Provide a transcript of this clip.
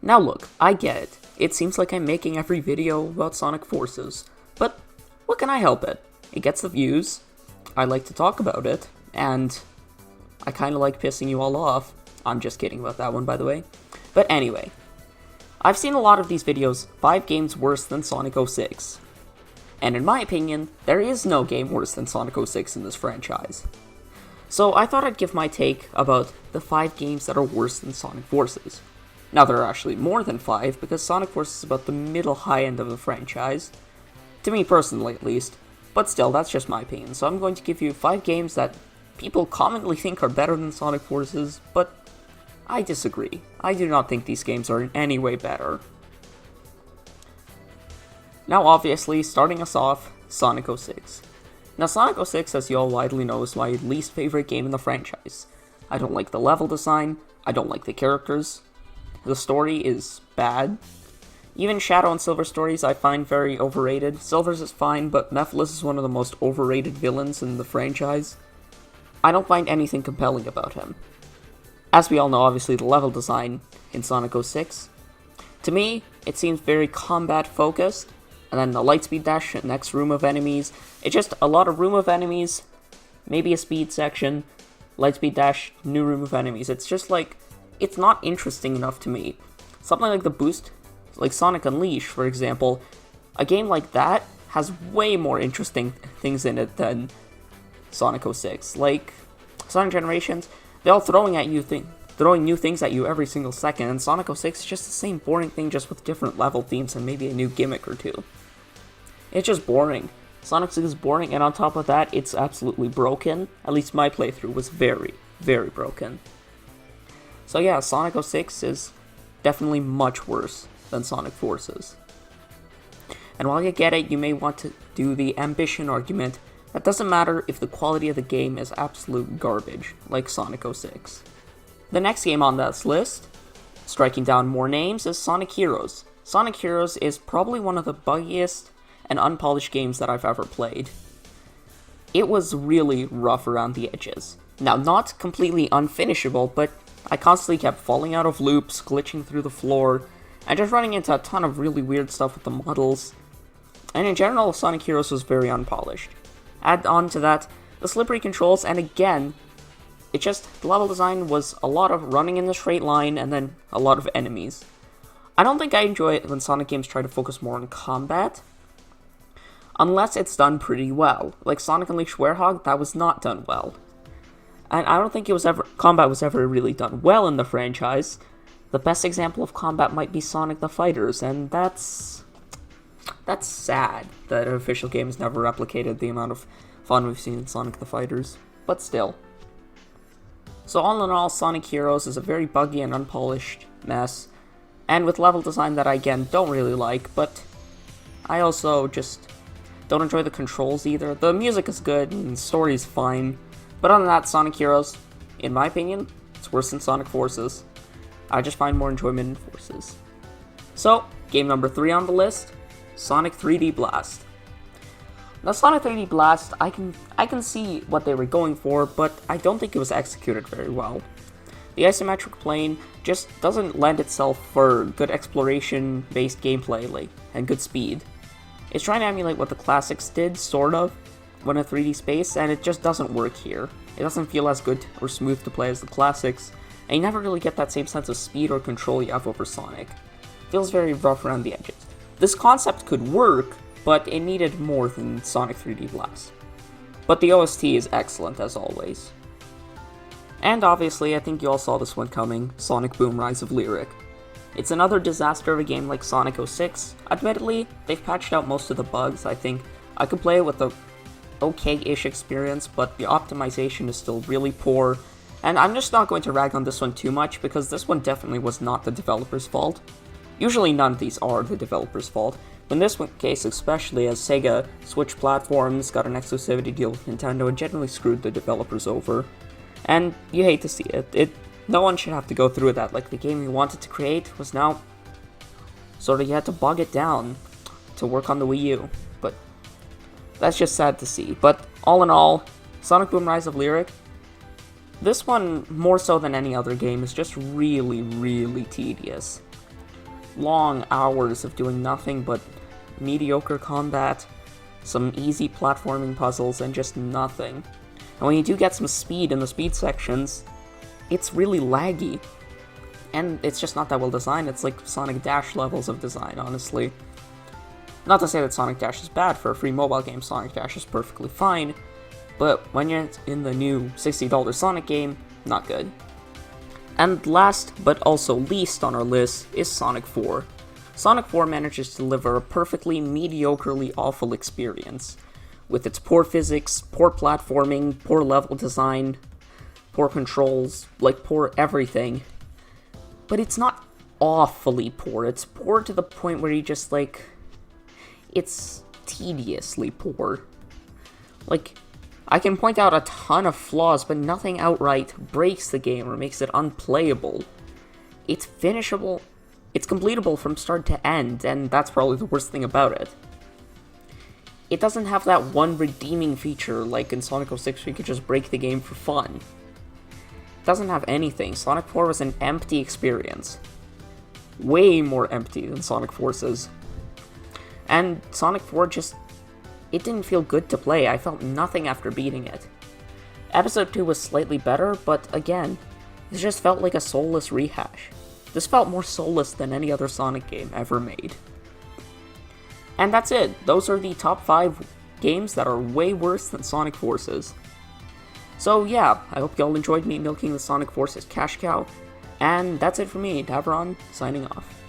Now look, I get it. It seems like I'm making every video about Sonic Forces, but what can I help it? It gets the views, I like to talk about it, and I kinda like pissing you all off. I'm just kidding about that one, by the way. But anyway, I've seen a lot of these videos, 5 games worse than Sonic 06. And in my opinion, there is no game worse than Sonic 06 in this franchise. So I thought I'd give my take about the 5 games that are worse than Sonic Forces. Now there are actually more than 5, because Sonic Forces is about the middle high end of the franchise. To me personally, at least. But still, that's just my opinion. So I'm going to give you 5 games that people commonly think are better than Sonic Forces, but I disagree. I do not think these games are in any way better. Now obviously, starting us off, Sonic 06. Now Sonic 06, as you all widely know, is my least favorite game in the franchise. I don't like the level design, I don't like the characters, the story is bad. Even Shadow and Silver stories I find very overrated. Silver's is fine, but Mephiles is one of the most overrated villains in the franchise. I don't find anything compelling about him. As we all know, obviously, the level design in Sonic 06. To me, it seems very combat-focused, and then the Lightspeed Dash, next room of enemies. It's just a lot of room of enemies, maybe a speed section, Lightspeed Dash, new room of enemies. It's just like, it's not interesting enough to me. Something like the boost, like Sonic Unleashed, for example, a game like that has way more interesting things in it than Sonic 06. Like, Sonic Generations, they're all throwing new things at you every single second, and Sonic 06 is just the same boring thing, just with different level themes and maybe a new gimmick or two. It's just boring. Sonic 6 is boring, and on top of that, it's absolutely broken. At least my playthrough was very, very broken. So yeah, Sonic 06 is definitely much worse than Sonic Forces. And while you get it, you may want to do the ambition argument that doesn't matter if the quality of the game is absolute garbage, like Sonic 06. The next game on this list, striking down more names, is Sonic Heroes. Sonic Heroes is probably one of the buggiest and unpolished games that I've ever played. It was really rough around the edges. Now, not completely unfinishable, but I constantly kept falling out of loops, glitching through the floor, and just running into a ton of really weird stuff with the models. And in general, Sonic Heroes was very unpolished. Add on to that, the slippery controls, and again, the level design was a lot of running in the straight line, and then a lot of enemies. I don't think I enjoy it when Sonic games try to focus more on combat, unless it's done pretty well. Like Sonic Unleashed Werehog, that was not done well. And I don't think combat was ever really done well in the franchise. The best example of combat might be Sonic the Fighters, and that's sad that an official game has never replicated the amount of fun we've seen in Sonic the Fighters, but still. So all in all, Sonic Heroes is a very buggy and unpolished mess, and with level design that I, again, don't really like, but I also just don't enjoy the controls either. The music is good, and the story is fine, but other than that, Sonic Heroes, in my opinion, it's worse than Sonic Forces. I just find more enjoyment in Forces. So, game number 3 on the list, Sonic 3D Blast. Now, Sonic 3D Blast, I can see what they were going for, but I don't think it was executed very well. The isometric plane just doesn't lend itself for good exploration-based gameplay, and good speed. It's trying to emulate what the classics did, sort of, when in 3D space, and it just doesn't work here. It doesn't feel as good or smooth to play as the classics, and you never really get that same sense of speed or control you have over Sonic. It feels very rough around the edges. This concept could work, but it needed more than Sonic 3D Blast. But the OST is excellent as always. And obviously, I think you all saw this one coming, Sonic Boom Rise of Lyric. It's another disaster of a game like Sonic 06. Admittedly, they've patched out most of the bugs. I think I could play it with a okay-ish experience, but the optimization is still really poor. And I'm just not going to rag on this one too much, because this one definitely was not the developer's fault. Usually none of these are the developer's fault, but in this case especially, as Sega switched platforms, got an exclusivity deal with Nintendo, and generally screwed the developers over. And you hate to see it. No one should have to go through that. Like, the game you wanted to create was now sort of, you had to bog it down to work on the Wii U. But that's just sad to see. But all in all, Sonic Boom Rise of Lyric, this one, more so than any other game, is just really, really tedious. long hours of doing nothing but mediocre combat, some easy platforming puzzles, and just nothing. And when you do get some speed in the speed sections, it's really laggy. And it's just not that well designed. It's like Sonic Dash levels of design, honestly. Not to say that Sonic Dash is bad. For a free mobile game, Sonic Dash is perfectly fine. But when you're in the new $60 Sonic game, not good. And last, but also least on our list, is Sonic 4. Sonic 4 manages to deliver a perfectly mediocrely awful experience. With its poor physics, poor platforming, poor level design, poor controls, like poor everything. But it's not awfully poor, it's poor to the point where you just like... it's tediously poor. Like, I can point out a ton of flaws, but nothing outright breaks the game or makes it unplayable. It's finishable, it's completable from start to end, and that's probably the worst thing about it. It doesn't have that one redeeming feature like in Sonic 06 where you could just break the game for fun. It doesn't have anything. Sonic 4 was an empty experience. Way more empty than Sonic Forces. And Sonic 4 just... it didn't feel good to play. I felt nothing after beating it. Episode 2 was slightly better, but again, it just felt like a soulless rehash. This felt more soulless than any other Sonic game ever made. And that's it. Those are the top 5 games that are way worse than Sonic Forces. So yeah, I hope y'all enjoyed me milking the Sonic Forces cash cow. And that's it for me, Davron, signing off.